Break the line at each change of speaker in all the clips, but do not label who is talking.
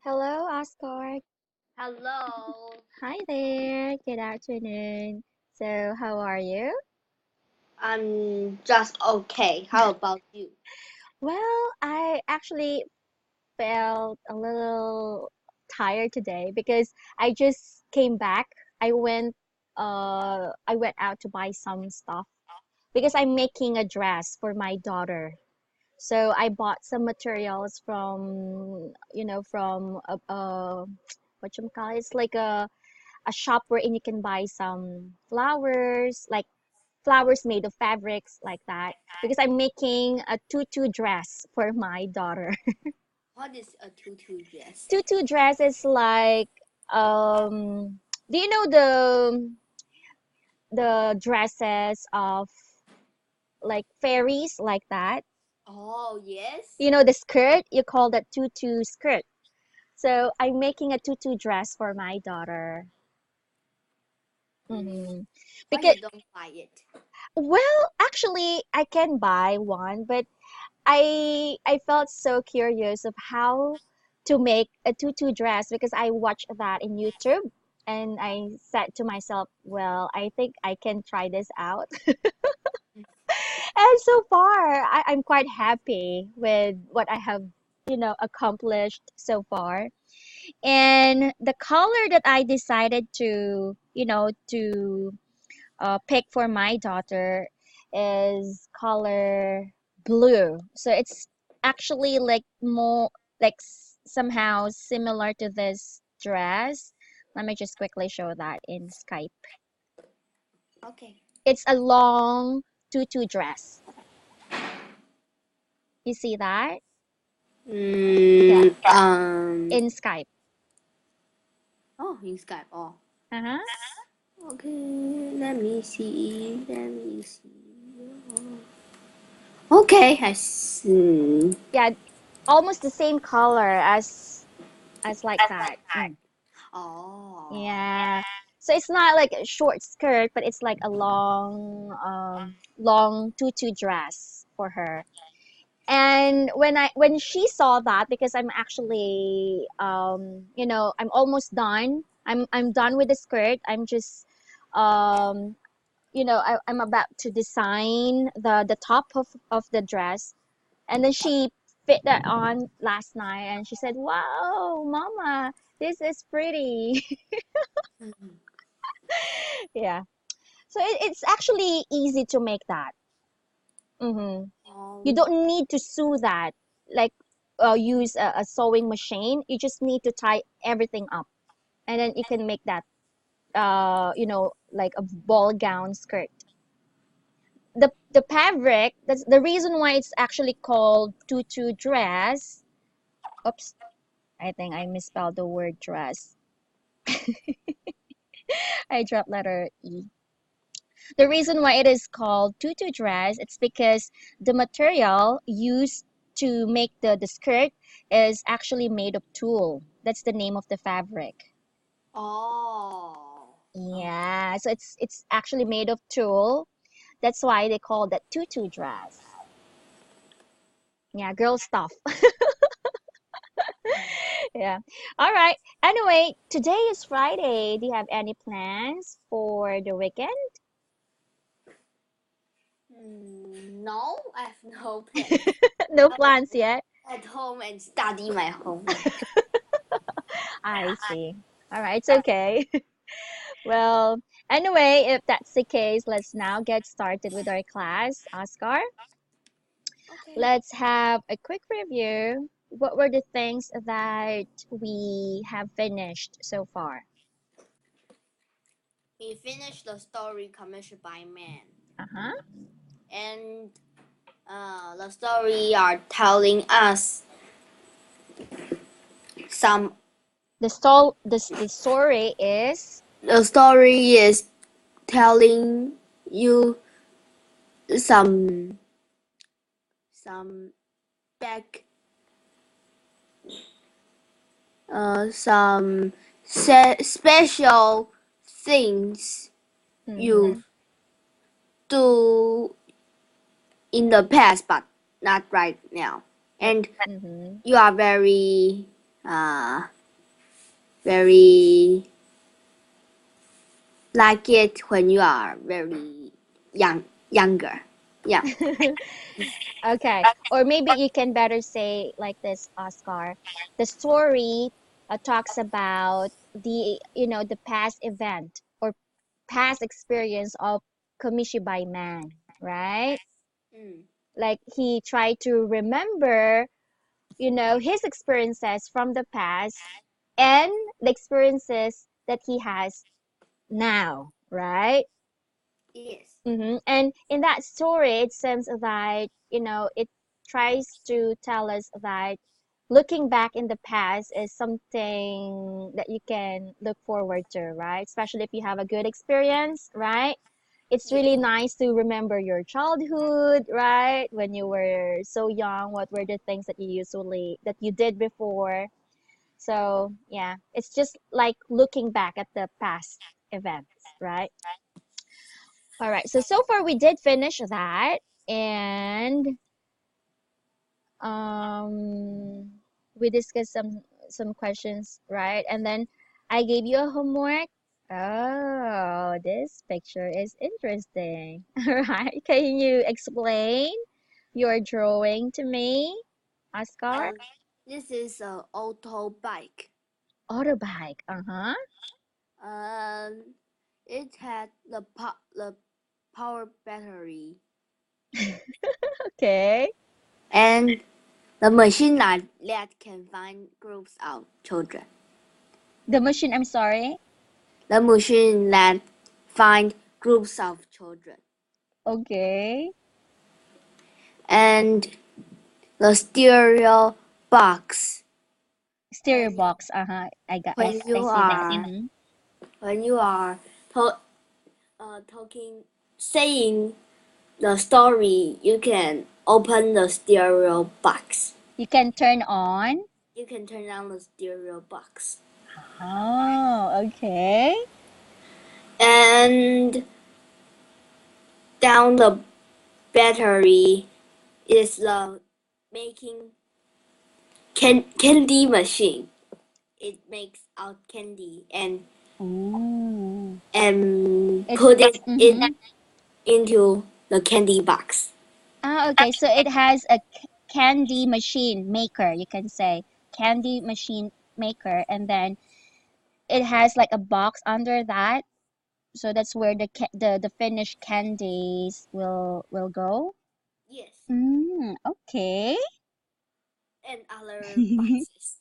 Hello, Oscar.
Hello.
Hi there. Good afternoon. So, how are you?
I'm just okay. How about you?
Well, I actually felt a little tired today because I just came back. I went out to buy some stuff because I'm making a dress for my daughter. So I bought some materials from what you call it? It's like a shop wherein you can buy some flowers, like flowers made of fabrics like that, because I'm making a tutu dress for my daughter.
What is a tutu dress?
Tutu dress is like, do you know the dresses of like fairies like that?
Oh, yes.
You know the skirt, you call that tutu skirt. So I'm making a tutu dress for my daughter.
Mm,
hmm
why
Because
you don't buy it?
well, actually, I can buy one, but I felt so curious of how to make a tutu dress because I watched that in YouTube and I said to myself, well, I think I can try this out. And so far, I'm quite happy with what I have, accomplished so far. And the color that I decided to pick for my daughter is color blue. So it's actually like more like somehow similar to this dress. Let me just quickly show that in Skype.
Okay.
It's a long tutu dress. You see that? Yeah,
Mm,
in Skype.
oh, in Skype. Oh.
Uh-huh.
Okay, let me see. Let me see. Okay, I see.
Yeah, almost the same color as like that. Mm.
Oh.
Yeah. So it's not like a short skirt, but it's like a long tutu dress for her. And when she saw that, because I'm actually, I'm almost done. I'm done with the skirt. I'm just, um, I'm about to design the top of the dress, and then she fit that on last night, and she said, "Wow, Mama, this is pretty."
Mhm.
Yeah. So it's actually easy to make that. You
Um,
don't need to sew that, like use a sewing machine. You just need to tie everything up, and then you can make that, like a ball gown skirt. The fabric, that's the reason why it's actually called tutu dress. Oops, I think I misspelled the word dress. I dropped letter E. The reason why it is called tutu dress, it's because the material used to make the skirt is actually made of tulle. That's the name of the fabric.
oh.
Yeah, so it's actually made of tulle. That's why they call that tutu dress. Yeah, girl stuff. Yeah. All right. Anyway, today is Friday. Do you have any plans for the weekend?
No, I have no plans.
No
I will
plans yet.
at home and study my homework.
I see. All right, it's okay. Well, anyway, if that's the case, let's now get started with our class. Oscar,
Okay.
let's have a quick review. What were the things that we have finished so far?
We finished the story commissioned by man,
Uh-huh.
and the story are telling us some.
The story is
The story is telling you some back some special things you
mm-hmm,
do in the past, but not right now.
yep,
And
mm-hmm,
you are very uh, very like it when you are very younger. Yeah.
Okay. Or maybe you can better say like this, Oscar. The story talks about the past event or past experience of Komishibai man, right?
Mm.
Like he tried to remember, his experiences from the past and the experiences that he has now, right?
Yes.
And in that story, it seems that, it tries to tell us that looking back in the past is something that you can look forward to, right? Especially if you have a good experience, right? It's
Yes.
really nice to remember your childhood, right? When you were so young, what were the things that you did before? So, yeah, it's just like looking back at the past events, right? All right. So far we did finish that, and um we discussed some questions, right? And then I gave you a homework. Oh, this picture is interesting. All right. Can you explain your drawing to me, Oscar?
Um, this is a auto bike.
Autobike. Uh-huh.
Um, it had the power battery
Okay.
and the machine that can find groups of children.
The machine, I'm sorry.
The machine that find groups of children.
Okay.
And the stereo box.
Stereo
When
box. Uh-huh.
when
I
you
see that.
are
Mm-hmm.
when you are to, talking saying the story, you can open the stereo box.
You can turn on.
You can turn on the stereo box.
Oh, okay.
And down the battery is the making candy machine. It makes out candy
Ooh.
and
It's
put it
mm-hmm.
into the candy box.
Ah, okay. So it has a candy machine maker, you can say. Candy machine maker, and then it has like a box under that. So that's where the finished candies will go.
Yes,
Okay.
and other boxes.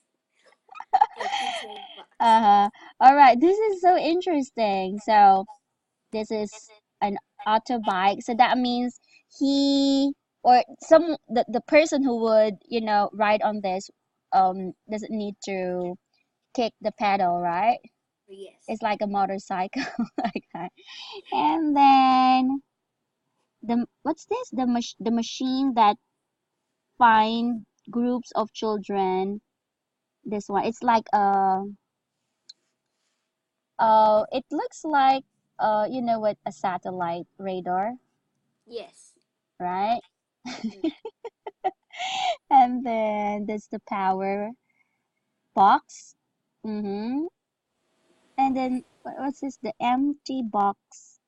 The kitchen box.
Uh-huh. All right. This is so interesting. So this is an auto bike, so that means he or the person who would ride on this doesn't need to kick the pedal, right?
Yes.
It's like a motorcycle like that. And then the what's this, the machine that find groups of children. This one, it's like it looks like what, a satellite radar,
Yes.
right?
Mm.
And then there's the power box. Mm-hmm. And then what's this? The empty box.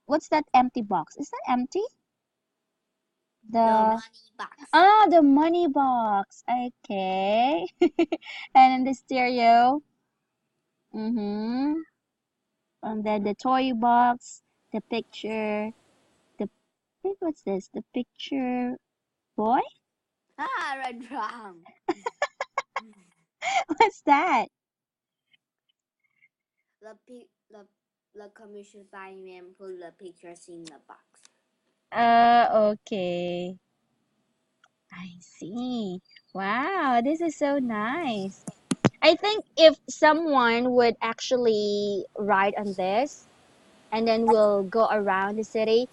What's that empty box? Is that empty?
The
The
money box.
the money box. Okay. And then the stereo. Mm-hmm. And then the toy box, the picture, the what's this? The picture boy?
Ah, right, wrong.
What's that?
The commission fireman put the pictures in the box.
Okay. I see. Wow, this is so nice. I think if someone would actually ride on this and then will go around the city,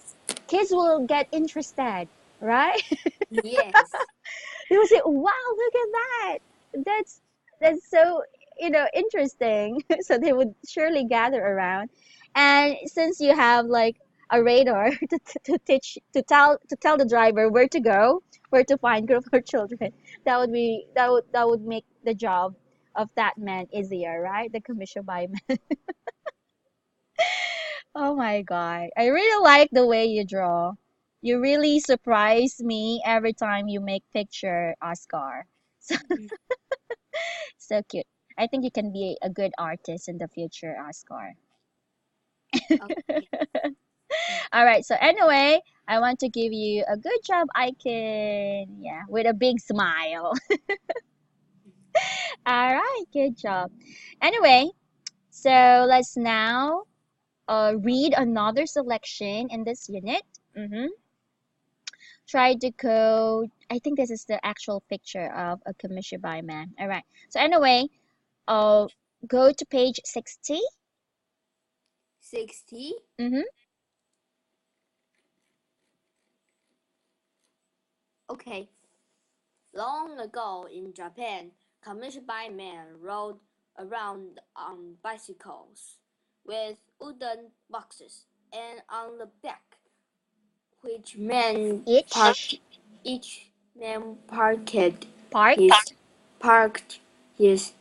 kids will get interested, right?
Yes.
They will say, "Wow, look at that! That's that's so interesting." So they would surely gather around. And since you have like a radar to tell the driver where to go, where to find group of children, that would make the job of that man easier, right? The commercial by man. Oh my God. I really like the way you draw. You really surprise me every time you make picture, Oscar. So, so cute. I think you can be a good artist in the future, Oscar.
Okay.
All right. So anyway, I want to give you a good job icon. Yeah, with a big smile. All right. Good job. Anyway, so let's now read another selection in this unit. Try to code. I think this is the actual picture of a Kamishibai man. All right. So anyway, uh, go to page 60.
60.
Mm-hmm.
Okay. Long ago in Japan, Kamishibai men rode around on bicycles with wooden boxes, and on the back, which men
Each
parked. Each man parked his
parked.
parked his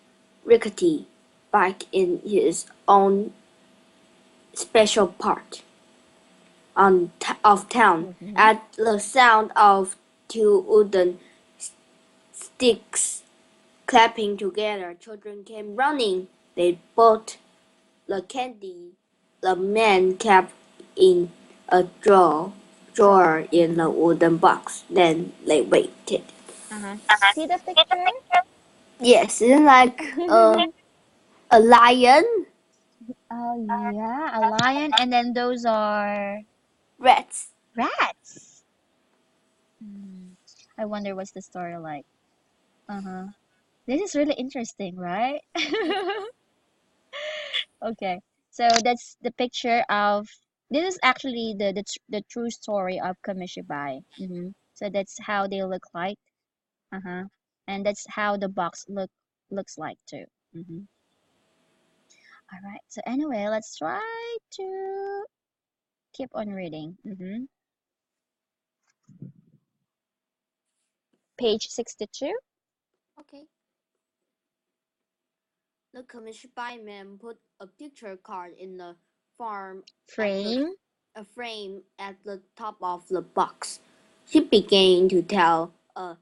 rickety bike in his own special part of town.
Mm-hmm.
At the sound of two wooden sticks clapping together, children came running. They bought the candy the man kept in a drawer in the wooden box. Then they waited.
Uh-huh. See the picture?
Yes, it's like a lion,
Oh yeah, a lion, and then those are
rats.
rats. Hmm. I wonder what's the story like. Uh-huh. This is really interesting, right? Okay. So that's the picture of this is actually the true story of Kamishibai. So that's how they look like. Uh-huh. And that's how the box looks like too. Mm-hmm. All right. So anyway, let's try to keep on reading. Page 62.
Okay. The commissioned man put a picture card in the farm at the
Frame.
a frame at the top of the box. He began to tell a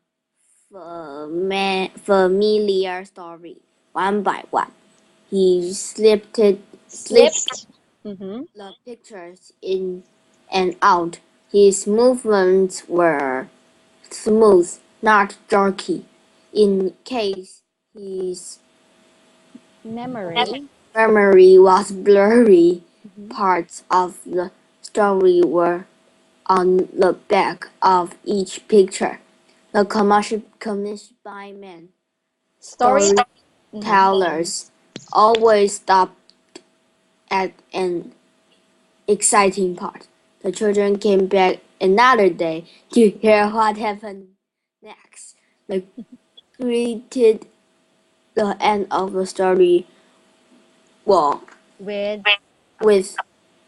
familiar story one by one. He slipped
Slipped. Mm-hmm.
the pictures in and out. His movements were smooth, not jerky. In case his
Memory.
memory was blurry,
Mm-hmm.
parts of the story were on the back of each picture. The commissioned man
Story. Mm-hmm.
storytellers always stopped at an exciting part. The children came back another day to hear what happened next. They greeted the end of the story well,
With
with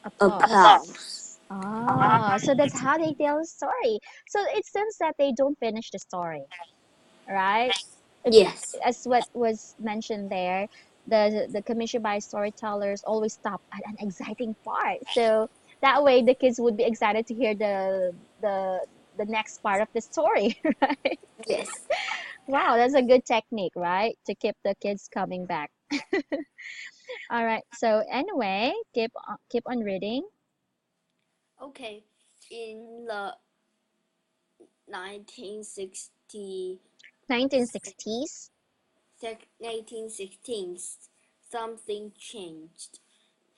applause.
applause.
Ah, so that's how they tell the story. So it seems that they don't finish the story, right? It's
Yes,
as what was mentioned there. The commission by storytellers always stop at an exciting part. So that way the kids would be excited to hear the the next part of the story, right?
yes.
Wow, that's a good technique, right? To keep the kids coming back. All right. So anyway, keep on reading.
Okay, in the 1960,
1960s
1916s, something changed.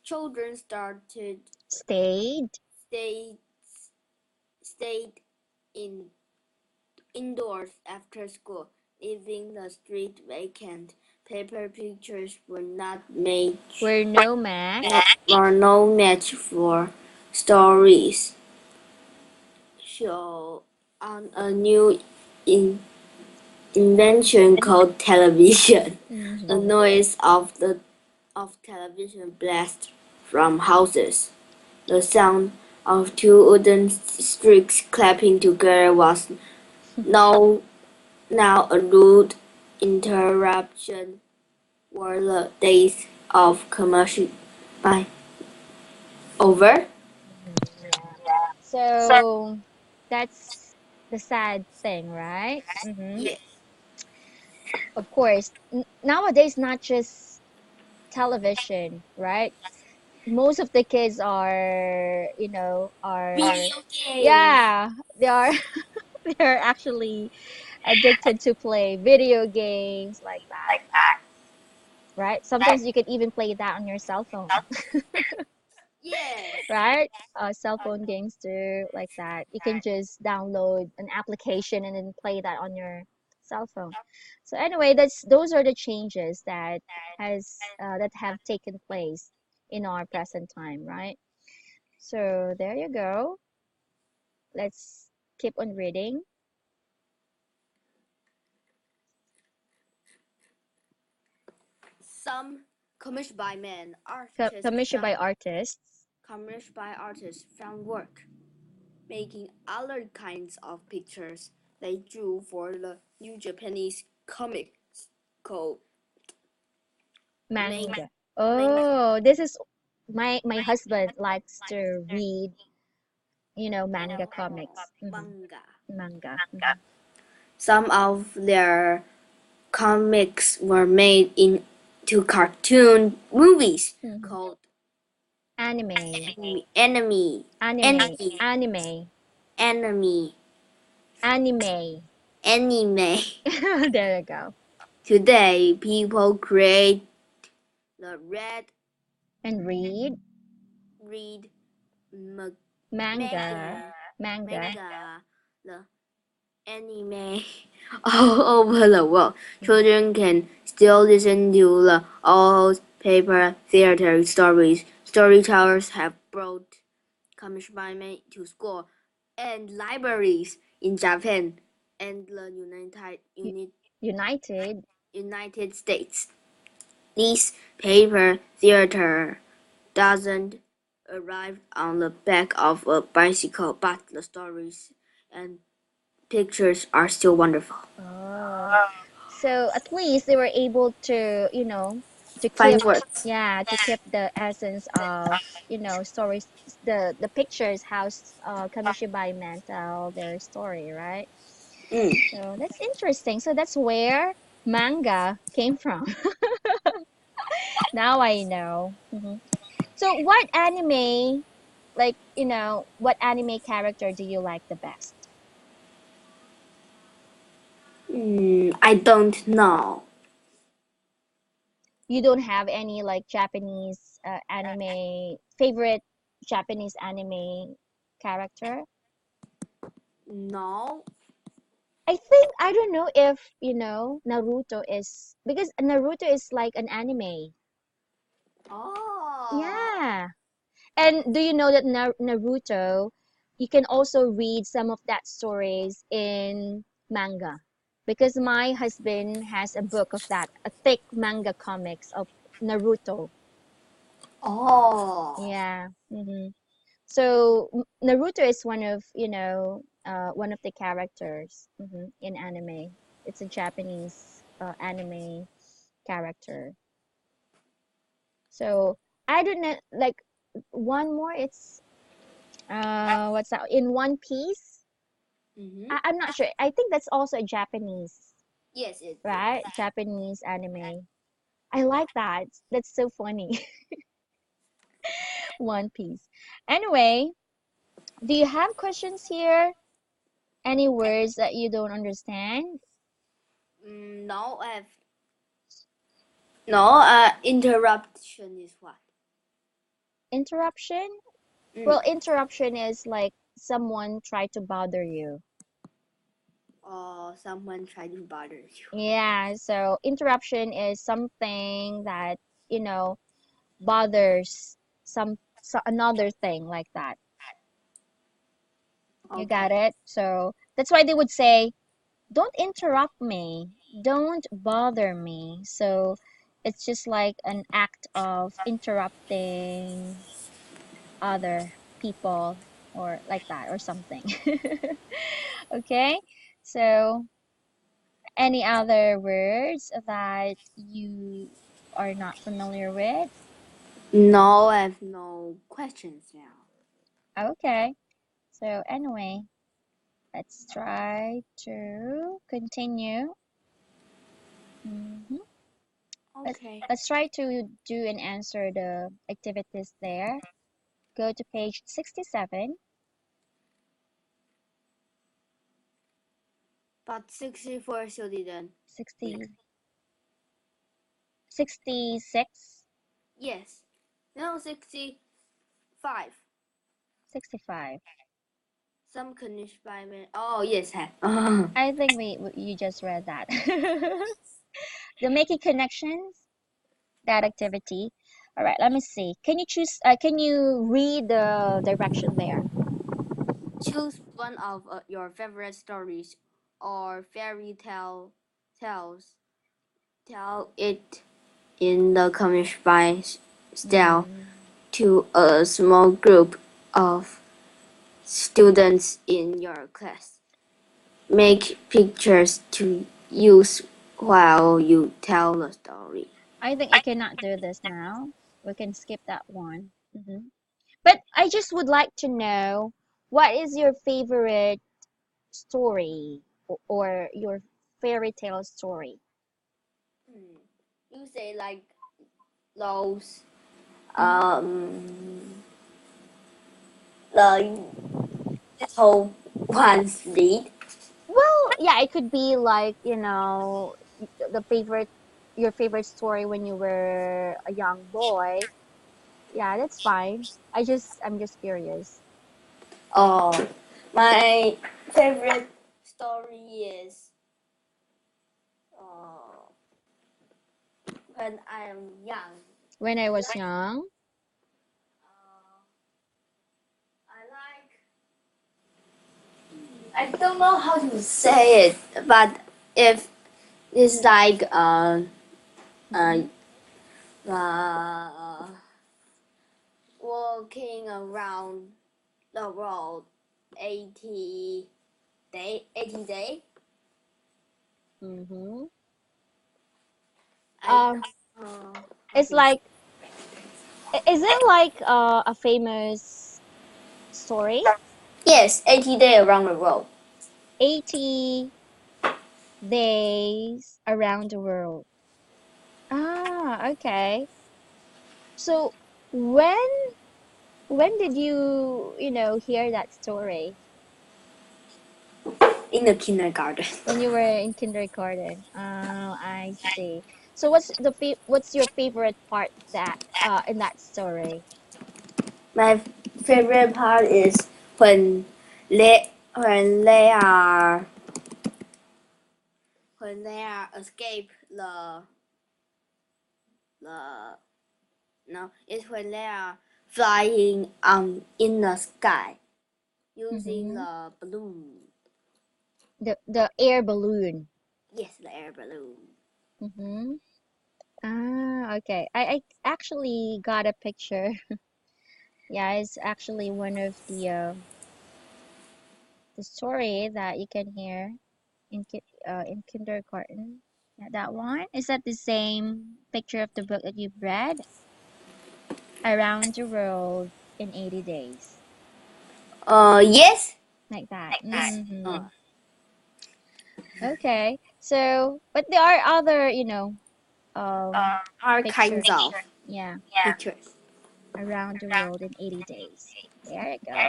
Children started
stayed.
stay stayed in indoors after school, leaving the street vacant. Paper pictures
Were no match.
were no match for stories. Show on a new in, invention called television. The
Mm-hmm.
noise of television blast from houses. The sound of two wooden sticks clapping together was now now a rude interruption were the days of commercial by over.
Yeah. So that's the sad thing, right?
Yes.
Of course, nowadays, not just television, right? Most of the kids are,
Video games.
yeah, they are, they're actually addicted to play video games like that, right? Sometimes you can even play that on your cell phone,
Yes.
right? Cell phone games too, like that. You can just download an application and then play that on your cell phone. So anyway, those are the changes that have taken place in our present time, right? So there you go. Let's keep on reading.
Some commissioned by men, artists
Commissioned by
found
artists.
commissioned by artists found work, making other kinds of pictures. They drew for the new Japanese comics called manga.
Manga.
Manga.
Oh, this is my husband likes to read, manga comics.
Manga.
Manga.
Some of their comics were made into cartoon movies
Mhm.
called
Anime.
Enemy,
Anime.
Enemy,
Anime.
Enemy,
Anime.
Anime.
There you go.
Today, people create the
And read
read
manga.
manga,
Manga.
the anime all over the world.
Mhm.
Children can still listen to the old paper theater stories. Storytellers have brought commissioned to school and libraries in Japan and the
U- United.
United States. This paper theater doesn't arrive on the back of a bicycle, but the stories and pictures are still wonderful.
Oh. So at least they were able to, to keep,
Fine words.
yeah, to keep the essence of, stories, the pictures, how Kamishibai meant tell their story, right?
Mm.
So that's interesting. So that's where manga came from. Now I know. So what anime, like, what anime character do you like the best?
I don't know.
You don't have any like Japanese anime favorite Japanese anime character?
No.
I think I don't know if Naruto is because Naruto is like an anime.
Oh.
Yeah. And do you know that Naruto, you can also read some of that stories in manga because my husband has a book of that, a thick manga comics of Naruto.
Oh.
Yeah. So Naruto is one of the characters in anime. It's a Japanese anime character. So I don't know, like one more. It's what's that? In One Piece.
Mm-hmm.
I'm not sure. I think that's also a Japanese,
Yes, it is.
right? Japanese anime. I like that. That's so funny. One Piece. Anyway, do you have questions here? Any words that you don't understand?
No, no. Interruption is what?
Interruption?
Mm.
Well, interruption is like someone try to bother you.
Or someone tried to bother you.
Yeah, so interruption is something that, you know, bothers another thing like that. You got
Okay.
it? So that's why they would say, don't interrupt me, don't bother me. So it's just like an act of interrupting other people or like that or something. Okay? So any other words that you are not familiar with?
No, I have no questions now.
Okay. So anyway, let's try to continue. hmm Let's
Okay.
let's try to do and answer the activities there. Go to page 67,
But 64 still didn't.
60, 66,
Yes. No, 65.
65.
Some finished by me. Oh, yes, have.
I think you just read that. The making connections, that activity. All right, let me see. Can you choose? Can you read the direction there?
Choose one of your favorite stories or tales. Tell it in the comic by style
Mm,
to a small group of students in your class. Make pictures to use while you tell the story.
I think I cannot do this now. We can skip that one. But I just would like to know what is your favorite story or your fairy tale story?
Hmm. You say like those
hmm
um the little ones read.
Well, yeah, it could be like, the favorite your favorite story when you were a young boy. Yeah, that's fine. I'm just curious.
Oh, my favorite story is uh, when I am young.
When I was young,
Uh, I don't know how to say it, but if it's like uh,
hmm
uh, walking around the world 80 day.
hmm
I
um,
how
it's
to say?
like, is it like a famous story?
Yes, 80 day around the world.
80 days around the world. Ah, okay. So when when did hear that story?
In the kindergarten.
When you were in kindergarten. Oh, I see. So what's your favorite part that in that story?
My favorite part is when they are escape the no, it's when they are flying in the sky using
Mm-hmm.
the balloon.
The air balloon.
Yes, the air balloon.
Mm-hmm. Ah, okay. I actually got a picture. Yeah, it's actually one of the story that you can hear in kindergarten. Yeah, that one. Is that the same picture of the book that you've read? Around the World in 80 Days.
Yes.
Like that.
Yes.
Okay. So, but there are other,
Are kinds
pictures.
of
Yeah,
pictures.
around the world in 80 days. There you go.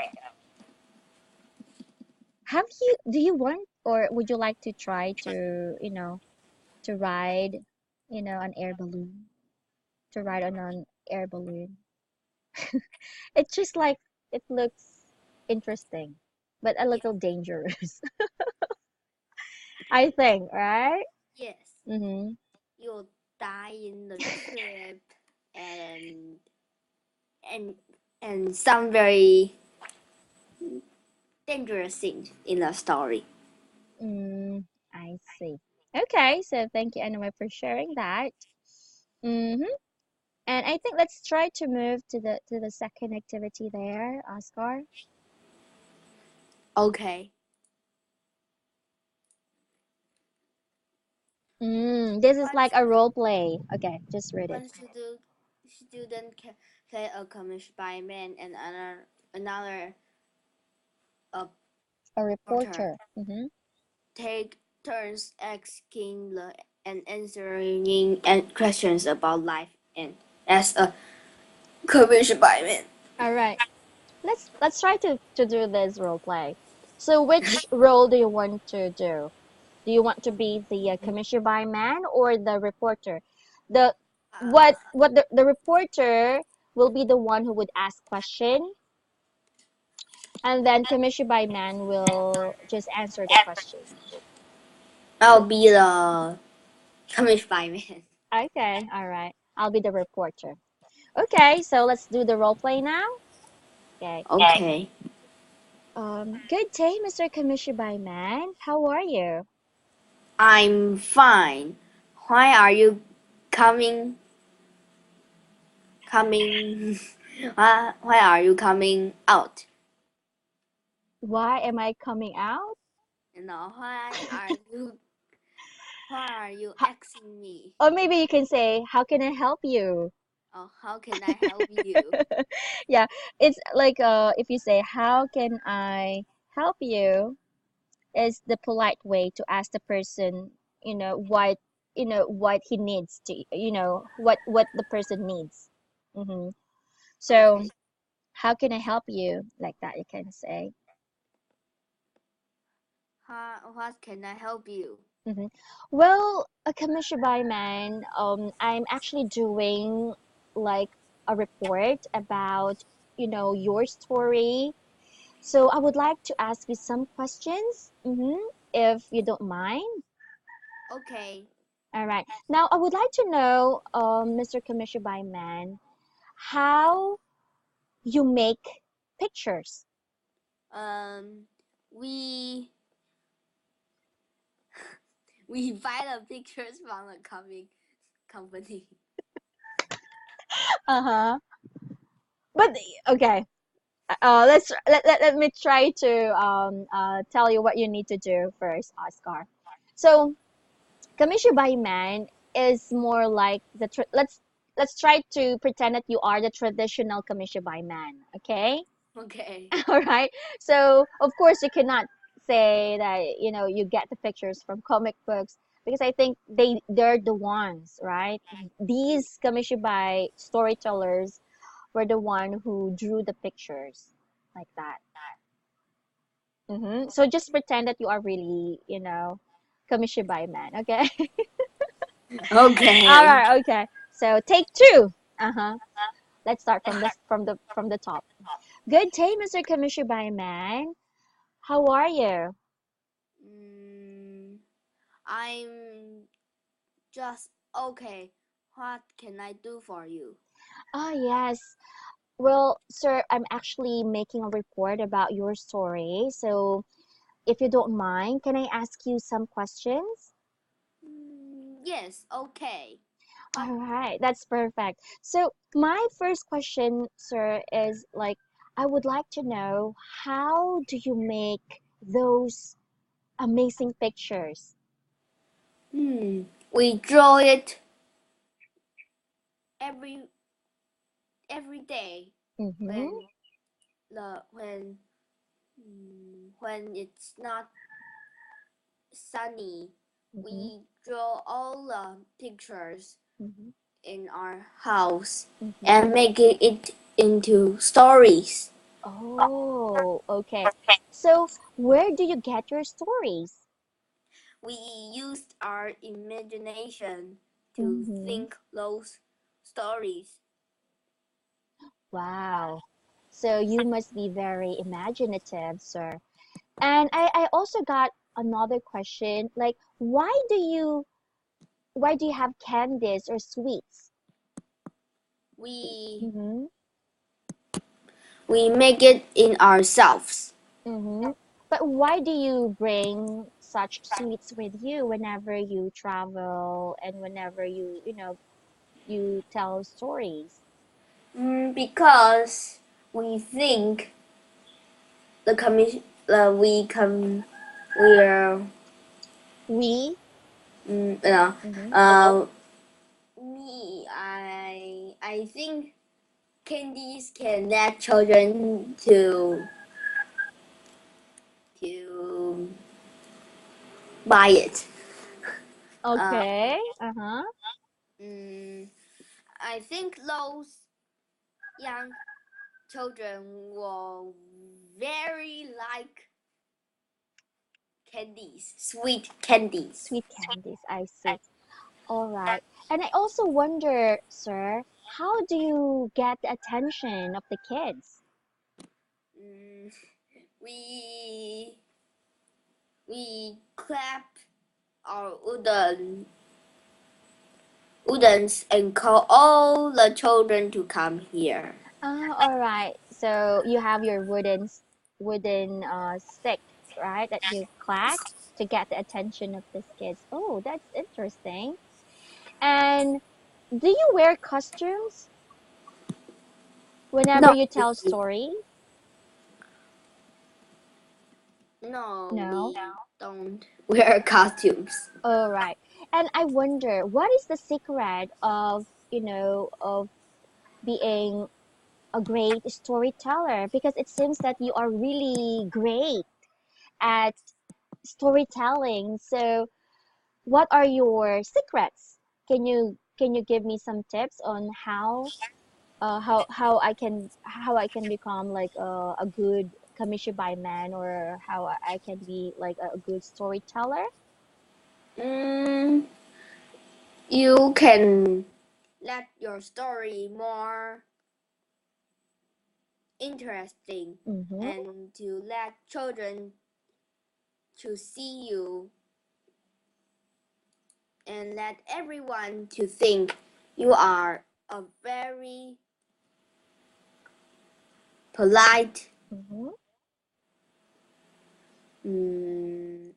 Do you want, or would you like to try to, to ride, an air balloon? To ride on an air balloon. It's just like, it looks interesting, but a
Yes.
little dangerous, I think, right?
Yes.
Mm-hmm.
You'll die in the trip and and and some very dangerous things in the story.
I see. Okay, so thank you anyway for sharing that. Mm-hmm. And I think let's try to move to the second activity there, Oscar.
Okay.
This is
One
like a role
student,
play. Okay, just read it.
one student can play a commissioned by man and another a
A
porter.
reporter. Mm-hmm.
Take turns asking and answering questions about life and as a commissioned by man.
All right. Let's try to do this role play. So, which role do you want to do? Do you want to be the commissioner by man or the reporter? The what the reporter will be the one who would ask question, and then commissioner by man will just answer the question.
I'll be the commissioned by man.
Okay, all right. I'll be the reporter. Okay, so let's do the role play now. Okay.
Okay.
Good day, Mr. Commissioner by man. How are you?
I'm fine. Why are you coming coming why are you coming out?
Why am I coming out?
You know, why are you
Ho-
asking me?
or maybe you can say, how can I help you?
Oh, how can I help you?
Yeah, it's like if you say, how can I help you, is the polite way to ask the person, what he needs to, what the person needs. Mm-hmm. So,
Okay.
how can I help you? Like that, you can say.
What can I help you?
Mm-hmm. Well, a commission by man, I'm actually doing like a report about, your story. So I would like to ask you some questions, if you don't mind.
Okay.
All right. Now, I would like to know, Mr. Commissioner by Man, how you make pictures.
Um we we buy the pictures from the comic company.
Uh-huh. But okay, let me try to tell you what you need to do first, Oscar. So, Commissioner by Man is more like let's try to pretend that you are the traditional Commissioner by Man, okay?
Okay.
All right. So of course you cannot say that you get the pictures from comic books because I think they're the ones, right? These commissioned by storytellers were the one who drew the pictures like that. So just pretend that you are really, commissioned by man. Okay. All
Okay.
right. Okay. So take two. Uh-huh. Let's start from the top. Good day, Mr. Commissioned by Man. How are you?
Mm, I'm just okay. What can I do for you?
Ah, yes. Well, sir, I'm actually making a report about your story. So, if you don't mind, can I ask you some questions?
Yes, okay. What?
All right, that's perfect. So, my first question, sir, is like, I would like to know how do you make those amazing pictures?
We draw it every every day
Mm-hmm.
when the when it's not sunny.
Mm-hmm.
We draw all the pictures
Mm-hmm.
in our house
Mm-hmm.
and making it into stories.
Oh, okay. So, where do you get your stories?
We used our imagination to
Mm-hmm.
think those stories.
Wow. So you must be very imaginative, sir. And I also got another question, like why do you have candies or sweets?
We
Mm-hmm.
we make it in ourselves.
Mm-hmm. But why do you bring such sweets with you whenever you travel and whenever you tell stories?
Because we think the commission we come we are
We?
Yeah.
Mm-hmm.
Me, I think candies can let children to buy it. Uh,
Okay. Uh-huh.
mm, I think those young children will very like candies, sweet candies.
Sweet candies, I see. All right. And I also wonder, sir, how do you get the attention of the kids?
Mm, we we clap our woodens and call all the children to come here.
Ah, all right. So you have your wooden stick, right, that you clack to get the attention of these kids. Oh, that's interesting. And do you wear costumes whenever
No,
you tell
we
story?
no,
No.
we don't wear costumes.
All right. And I wonder, what is the secret of, of being a great storyteller? Because it seems that you are really great at storytelling. So, what are your secrets? Can you give me some tips on how I can become like a good kamishibai man, or how I can be like a good storyteller?
Mm, you can let your story more interesting
Mm-hmm.
and to let children to see you and let everyone to think you are a very polite
Mm-hmm.
mm,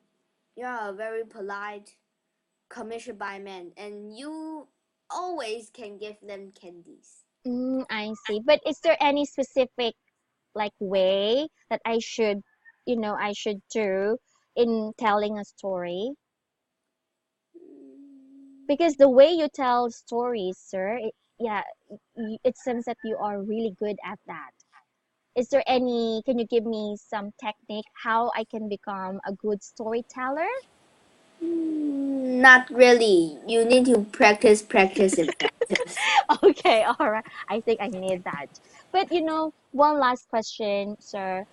you are a very polite commissioned by man and you always can give them candies.
I see. But is there any specific like way that I should do in telling a story? Because the way you tell stories, sir, yeah, it seems that you are really good at that. Is there any, can you give me some technique how I can become a good storyteller?
Not really. You need to practice, practice, and practice.
Okay, all right. I think I need that. But one last question, sir.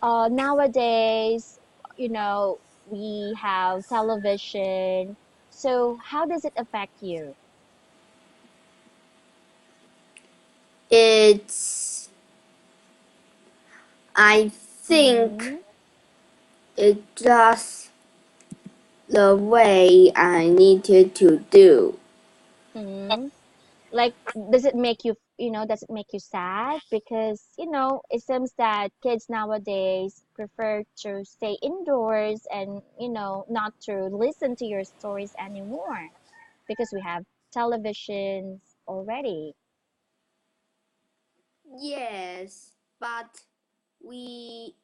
Nowadays, we have television. So how does it affect you?
It's, I think
Mm-hmm.
it just the way I needed to do.
Mm-hmm. Like, does it make you, does it make you sad? Because, it seems that kids nowadays prefer to stay indoors and, not to listen to your stories anymore because we have televisions already.
Yes, but we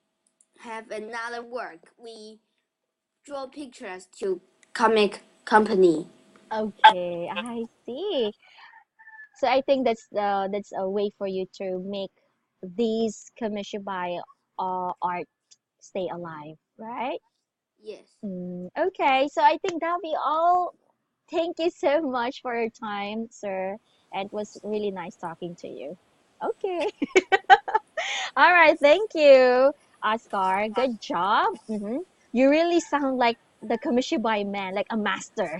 have another work. We draw pictures to comic company.
Okay, I see. So I think that's a way for you to make these Kamishibai art stay alive, right?
Yes.
Okay, so I think that'll be all. Thank you so much for your time, sir. And it was really nice talking to you. Okay. All right. Thank you, Oscar. Good job. You really sound like the Kamishibai man, like a master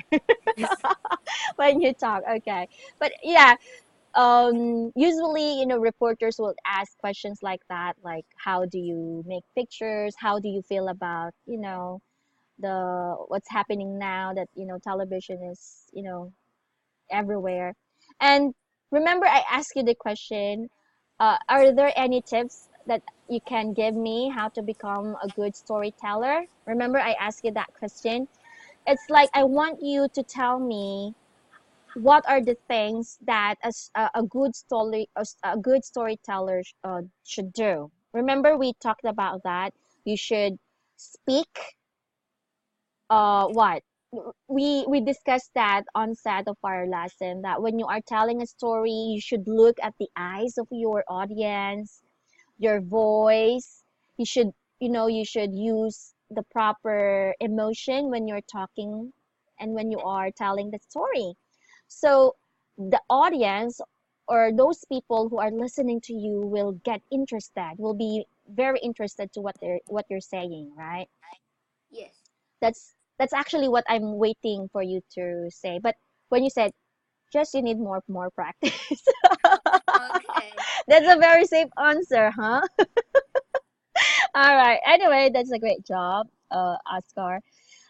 when you talk. Okay. But yeah, usually, reporters will ask questions like that, like, how do you make pictures? How do you feel about, the what's happening now that television is everywhere. And remember, I asked you the question, are there any tips that you can give me how to become a good storyteller? Remember, I asked you that question. It's like I want you to tell me what are the things that a good a good storyteller should do. Remember, we talked about that. You should speak what? we discussed that on set of our lesson that when you are telling a story, you should look at the eyes of your audience, your voice. You should, you should use the proper emotion when you're talking and when you are telling the story. So the audience or those people who are listening to you will get interested, will be very interested to what you're saying, right?
Yes.
That's actually what I'm waiting for you to say. But when you said just you need more practice,
Okay.
that's a very safe answer, huh? All right. Anyway, that's a great job, Oscar.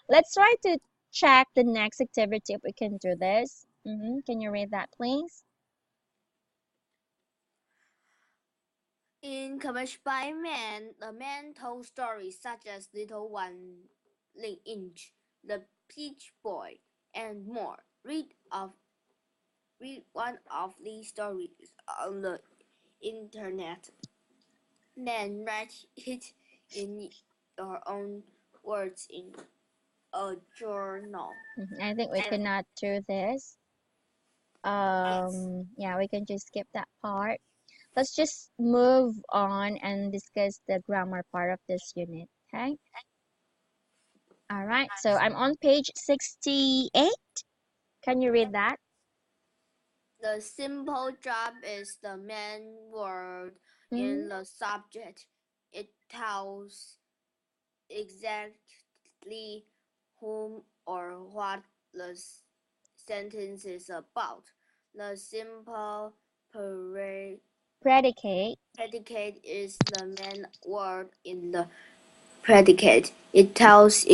Let's try to check the next activity if we can do this. Can you read that, please?
In Commercial by Man, the man told stories such as Little One Inch, The Peach Boy, and more. Read one of these stories on the internet, then write it in your own words in a journal.
I think we cannot do this.
Yes.
Yeah, we can just skip that part. Let's just move on and discuss the grammar part of this unit, okay? All right, so I'm on page 68. Can you read that?
The simple job is the main word
Mm,
in the subject. It tells exactly whom or what the sentence is about. The simple
predicate.
predicate is the main word in the predicate. It tells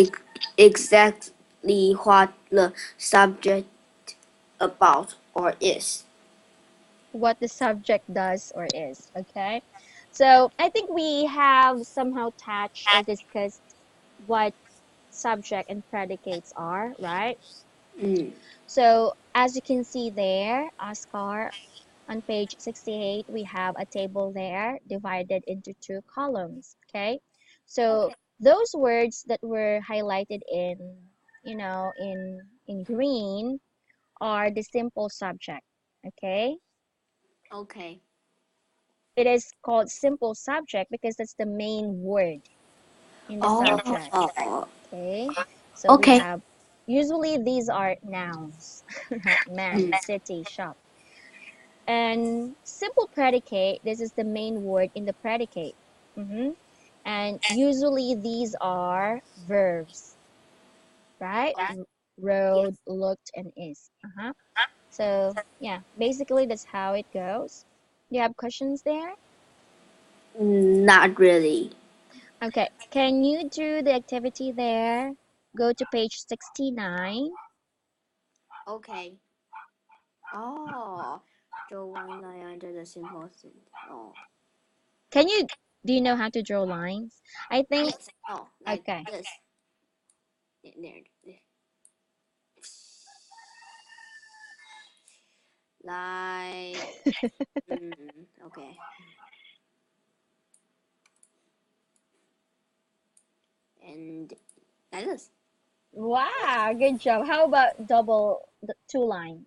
exactly what the subject about or is.
What the subject does or is, okay? So I think we have somehow touched or discussed what subject and predicates are, right?
Mm.
So as you can see there, Oscar, on page 68, we have a table there divided into two columns, okay? So
Okay.
those words that were highlighted in green are the simple subject, okay?
Okay.
It is called simple subject because that's the main word in the subject.
Oh.
Okay. So we
Okay.
have usually these are nouns, right? Man,
Mm.
city, shop. And simple predicate, this is the main word in the predicate. hmm And usually these are verbs, right?
Yes.
Rode, looked, and is. So yeah, basically that's how it goes. Do you have questions there?
Not really.
Okay, can you do the activity there? Go to page 69.
Okay. Oh. Draw one line under the simple sentence. Oh.
Can you do you know how to draw lines? I think
Yes. Oh, like
okay.
this. There. Like. Okay. And like this.
Wow, good job. How about double the two lines?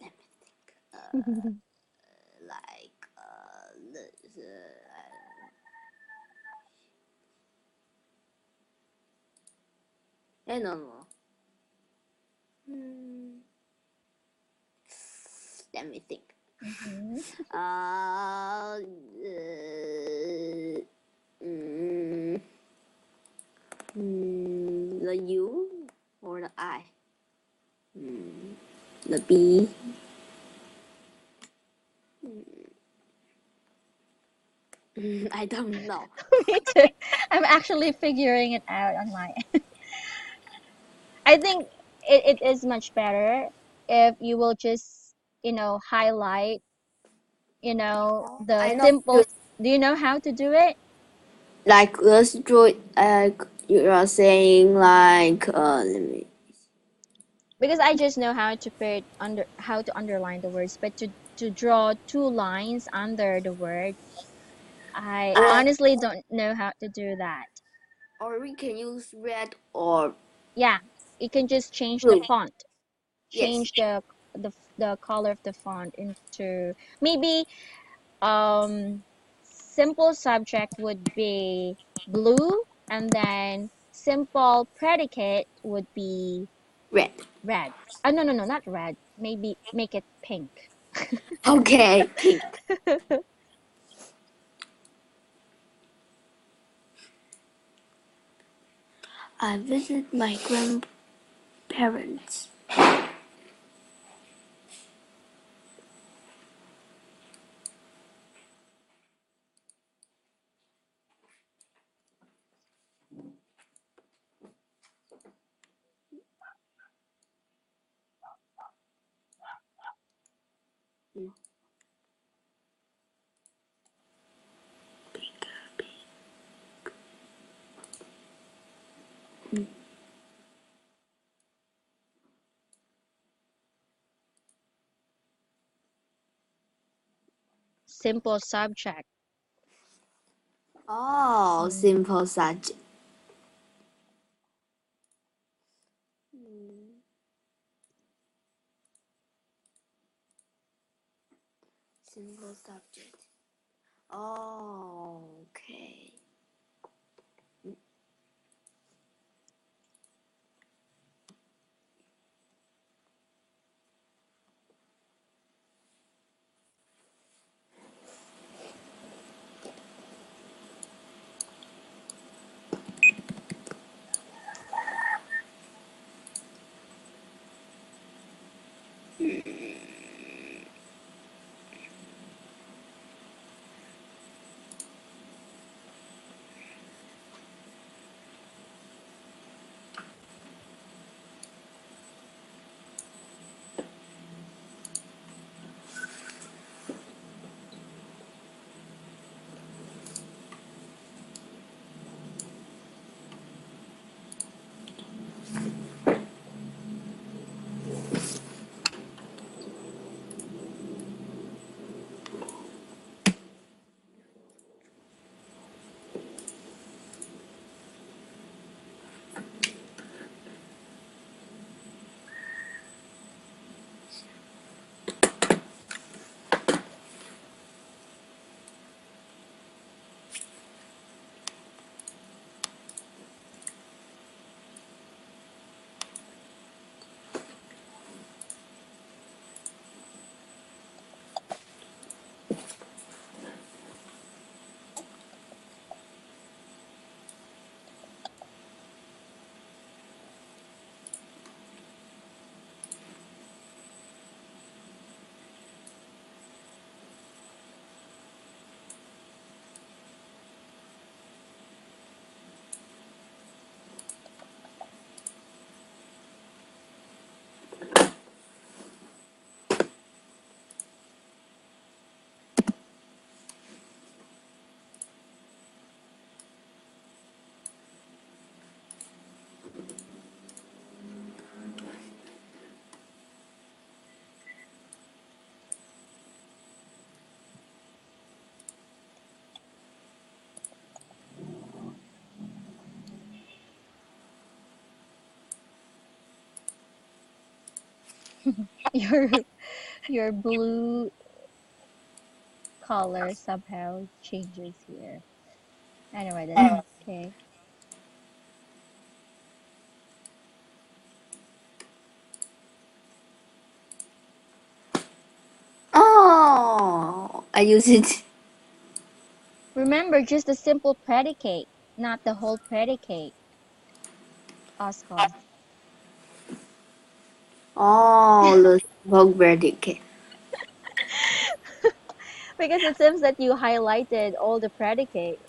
Let me think. Like this. No. Hmm. Let me think.
Mhm.
Uh, mm, the U or the I? Mm, the B. I don't know.
Me too. I'm actually figuring it out on my I think it is much better if you will just, highlight, the
I know.
simple. Do you know how to do it?
Like let's draw. You are saying like let me.
Because I just know how to put under how to underline the words, but to draw two lines under the word, I
Or
honestly don't know how to do that.
we can use red or
Yeah, you can just change the
Blue.
font,
Yes.
change the color of the font into maybe simple subject would be blue, and then simple predicate would be
Red.
red. No, no, no, not red. Maybe make it pink.
Okay. Pink. I visit my grandparents.
Simple subject.
Oh,
Mm.
simple subject. Simple subject. Oh, okay.
your your blue color somehow changes here. Anyway, that's okay.
Oh, I use it.
Remember, just the simple predicate, not the whole predicate, Oscar.
Oh, the simple predicate.
Because it seems that you highlighted all the predicate.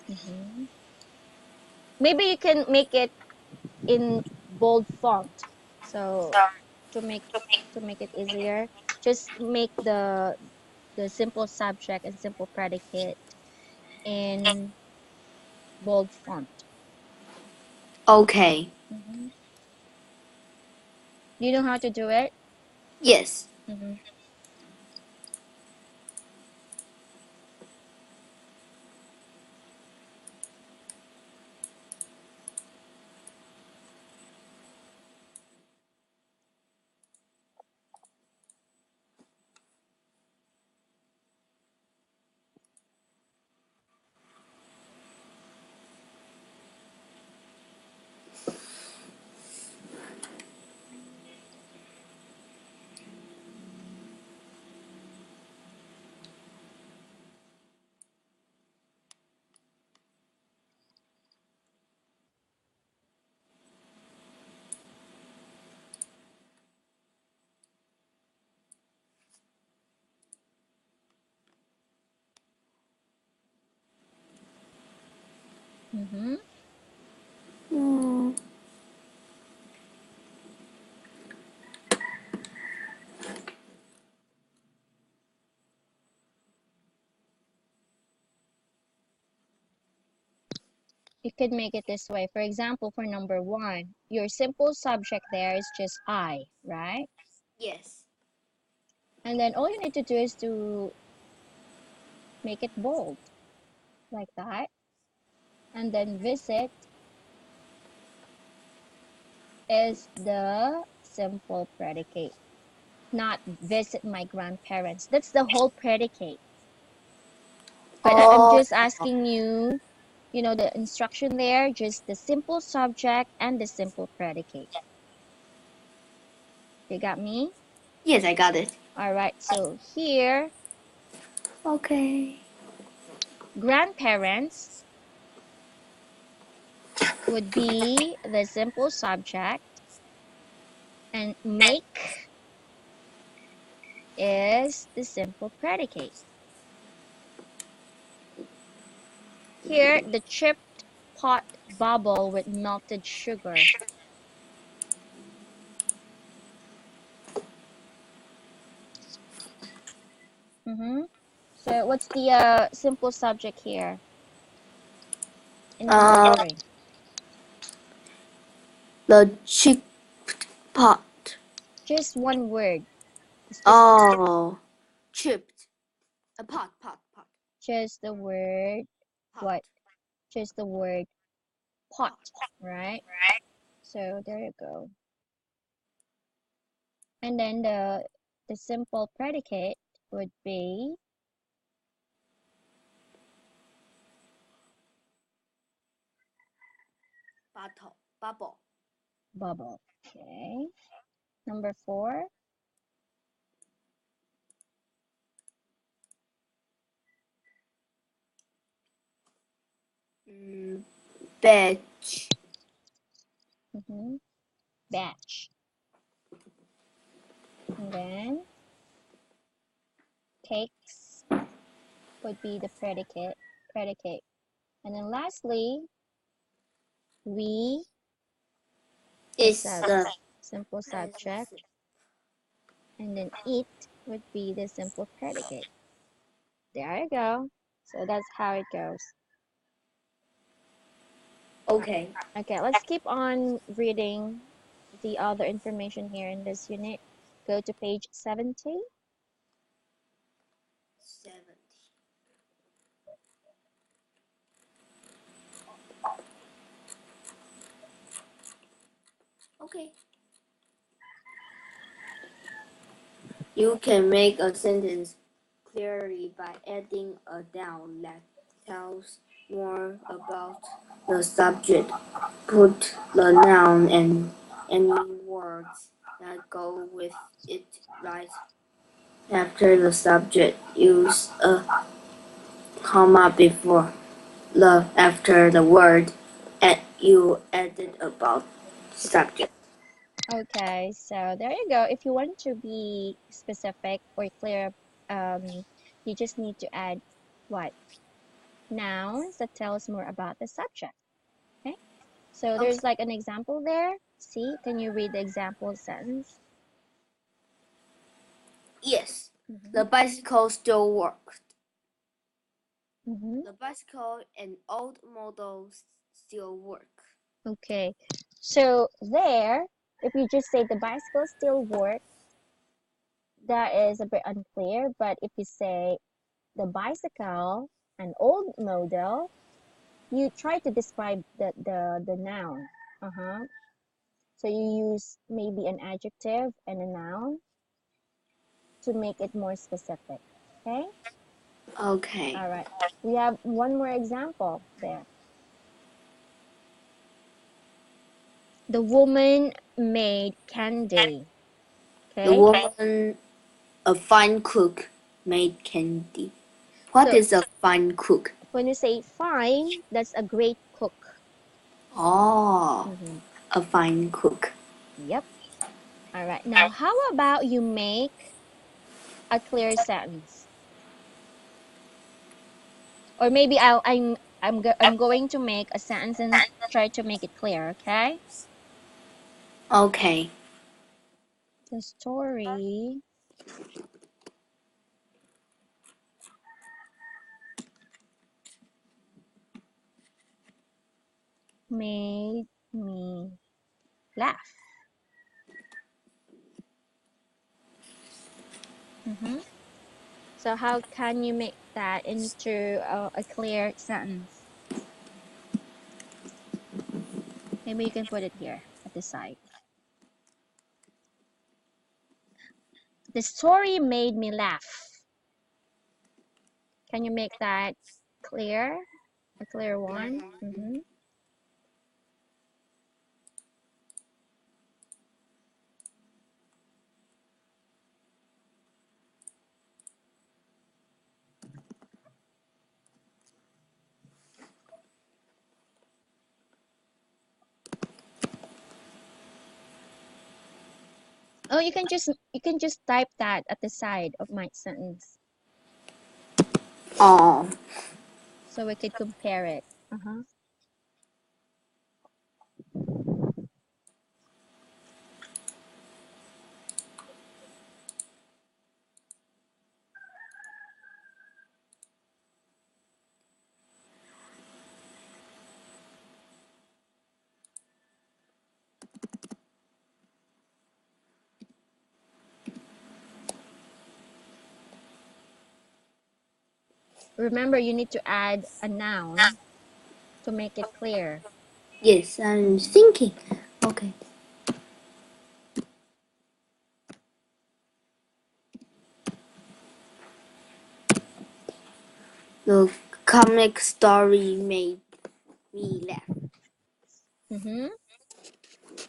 Hmm. Maybe you can make it in bold font. So to make to make it easier, just make the simple subject and simple predicate in bold font.
Okay.
Hmm. Do you know how to do it?
Yes.
Hmm. Mm-hmm.
Mm,
You could make it this way. For example, for number one, your simple subject there is just I, right?
yes.
And then all you need to do is to make it bold, like that. And then visit is the simple predicate, not visit my grandparents. That's the whole predicate. But I'm
Oh,
just asking you, the instruction there, just the simple subject and the simple predicate. You got me?
yes, I got it.
All right, so here,
Okay.
grandparents would be the simple subject, and make is the simple predicate. Here, the chipped pot bubble with melted sugar. Mm-hmm. So what's the simple subject here in number
Uh,
three?
the chick pot.
Just one word. It's
Oh, chipped. A pot.
just the word
Pot.
what? Just the word pot, right? So there you go. And then the simple predicate would be
Bottle. Bubble.
bubble. Okay. Number four,
Mm, batch.
mm-hmm, batch. And then cakes would be the predicate. And then lastly, we is
Is
a
the
simple subject, and then eat would be the simple predicate. There you go. So that's how it goes.
okay.
Okay, let's keep on reading the other information here in this unit. Go to page 70.
70. Okay. You can make a sentence clearly by adding a noun that tells more about the subject. Put the noun and any words that go with it right after the subject. Use a comma before the after the word you added about subject.
Okay, so there you go. If you want to be specific or clear, you just need to add what? Nouns that tells more about the subject. Okay, so
Okay.
there's like an example there. See, can you read the example sentence?
Yes,
Mm-hmm.
the bicycle still works.
Mm-hmm.
The bicycle and old models still work.
Okay, so there, if you just say the bicycle still works, that is a bit unclear. But if you say the bicycle, an old model, you try to describe the noun. Uh-huh. So you use maybe an adjective and a noun to make it more specific. Okay?
Okay.
All right. We have one more example there. The woman made candy.
The
Okay?
woman, a fine cook, made candy. What
So
is a fine cook?
when you say fine, that's a great cook.
Oh,
Mm-hmm.
a fine cook.
Yep. All right. Now, how about you make a clear sentence? Or maybe I'm going to make a sentence and try to make it clear, okay?
Okay.
The story made me laugh. Mm-hmm. So how can you make that into a clear sentence? Maybe you can put it here at the side. The story made me laugh. Can you make that clear? A clear one? Mm-hmm. Oh, you can just type that at the side of my sentence
Oh.
so we could compare it. Uh-huh. Remember, you need to add a noun to make it clear.
Yes, I'm thinking. Okay. The comic story made me laugh.
Mm-hmm.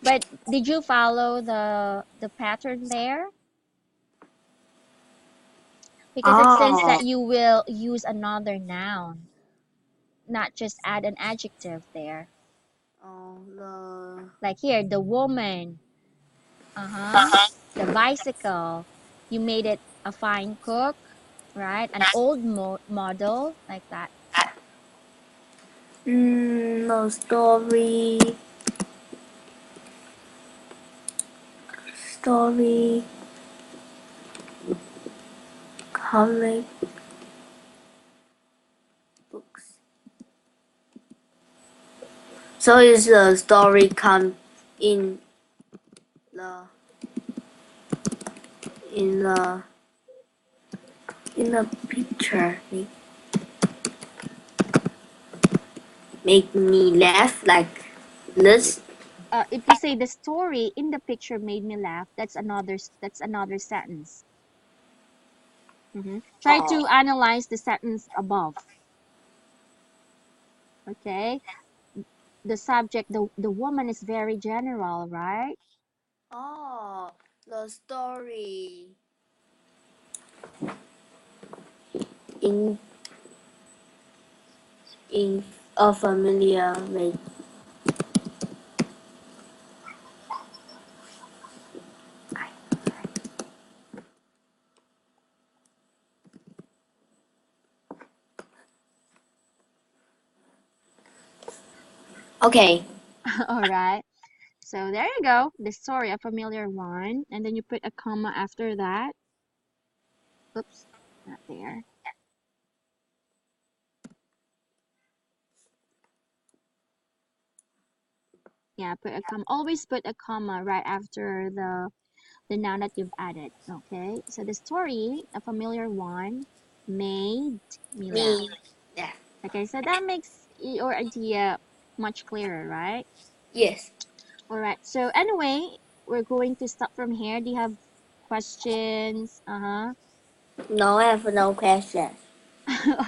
But did you follow the pattern there? Because it says
Oh.
that you will use another noun, not just add an adjective there.
Oh, the.
Like here, the woman, uh-huh, the bicycle. You made it a fine cook, right? An old model, like that.
The story. Story. Comic books. So is the story come in the in the in the picture make me laugh like this.
If you say the story in the picture made me laugh, that's another sentence. Try to
Oh.
analyze the sentence above. Okay, the subject, the woman is very general, right?
Oh, the story in in a familiar way. Okay.
All right. So there you go. The story, a familiar one, and then you put a comma after that. Oops, not there. Yeah, put a comma. Always put a comma right after the noun that you've added. Okay. So the story, a familiar one, made me laugh.
Me. Yeah.
Okay, so that makes your idea much clearer, right?
Yes.
All right. So anyway, we're going to stop from here. Do you have questions? Uh-huh.
No, I have no question.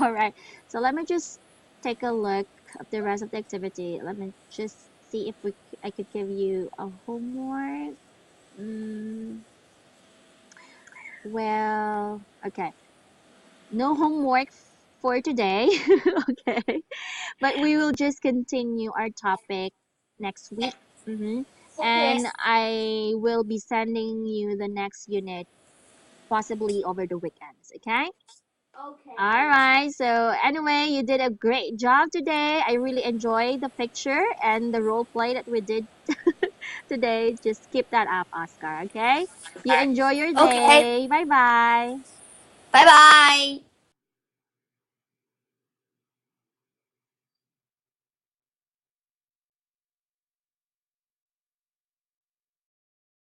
All right. So let me just take a look at the rest of the activity. Let me just see if I could give you a homework. Mm, well, okay. No homework for today. Okay. But we will just continue our topic next week.
Okay.
And I will be sending you the next unit possibly over the weekends. Okay. All
Okay.
right. So anyway, you did a great job today. I really enjoyed the picture and the role play that we did today. Just keep that up, Oscar. Okay. You enjoy your
Okay.
day. Bye bye.
Bye bye.